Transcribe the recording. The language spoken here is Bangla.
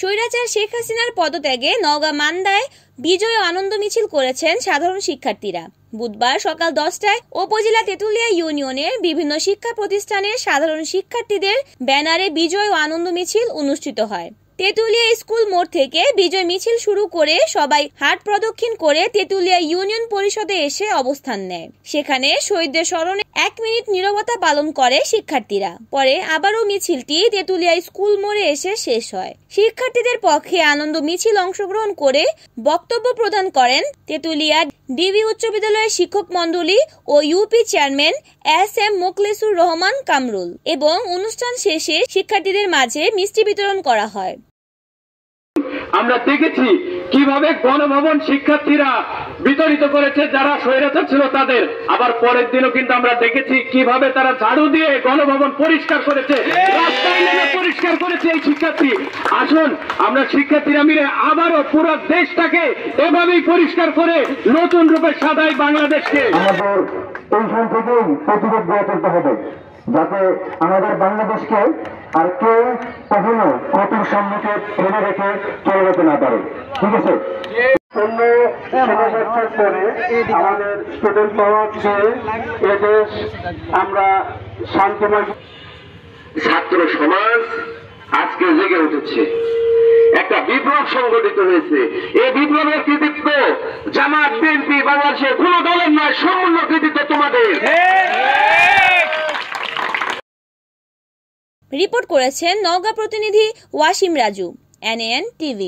স্বৈরাচার শেখ হাসিনার পদত্যাগে নওগাঁ মান্দায় বিজয় আনন্দ মিছিল করেছেন সাধারণ শিক্ষার্থীরা। বুধবার সকাল 10টায় উপজেলা তেঁতুলিয়া ইউনিয়নের বিভিন্ন শিক্ষা প্রতিষ্ঠানের সাধারণ শিক্ষার্থীদের ব্যানারে বিজয় আনন্দ মিছিল অনুষ্ঠিত হয়। তেঁতুলিয়া স্কুল মোড় থেকে বিজয় মিছিল শুরু করে সবাই হাট প্রদক্ষিণ করে তেঁতুলিয়া ইউনিয়ন পরিষদে এসে অবস্থান নেয়। সেখানে শহীদদের স্মরণে 1 মিনিট নীরবতা পালন করে শিক্ষার্থীরা। পরে আবারও মিছিলটি তেঁতুলিয়া স্কুল মোড়ে এসে শেষ হয়। শিক্ষার্থীদের পক্ষে আনন্দ মিছিল অংশগ্রহণ করে বক্তব্য প্রদান করেন তেঁতুলিয়া ডিবি উচ্চ বিদ্যালয়ের শিক্ষক মণ্ডলী ও UP chairman SM Mokhlesur Rahman Kamrul এবং অনুষ্ঠান শেষে শিক্ষার্থীদের মাঝে মিষ্টি বিতরণ করা হয়। আমরা দেখেছি কিভাবে গণভবন শিক্ষার্থীরা বিতরিত করেছে যারা স্বৈরাচার ছিল তাদের। আবার পরের দিনও কিন্তু আমরা দেখেছি কিভাবে তারা ঝাড়ু দিয়ে গণভবন পরিষ্কার করেছে, রাস্তায় নেমে পরিষ্কার করেছে এই শিক্ষার্থী। আসুন আমরা শিক্ষার্থীরা মিলে আবারও পুরো দেশটাকে এভাবেই পরিষ্কার করে নতুন রূপে সাজাই বাংলাদেশকে। আমাদের এইখান থেকেই প্রতিরোধ গড়ে তুলতে হবে, যাতে আমাদের বাংলাদেশকে আর কেউ কখনো কঠোর সম্মুখে ফেলে রেখে চলে যেতে না পারে। ঠিক আছে, আমাদের স্টুডেন্ট পাওয়ার এদেশ আমরা শান্তিময়। ছাত্র সমাজ আজকে জেগে উঠেছে, একটা বিপ্লব সংগঠিত হয়েছে। এই বিপ্লবের কৃতিত্ব জামাত বিএনপি বাংলাদেশের কোন দলের নয়, সম্পূর্ণ কৃতিত্ব তোমাদের। রিপোর্ট করেছেন নওগাঁ প্রতিনিধি ওয়াসিম রাজু, NAN TV।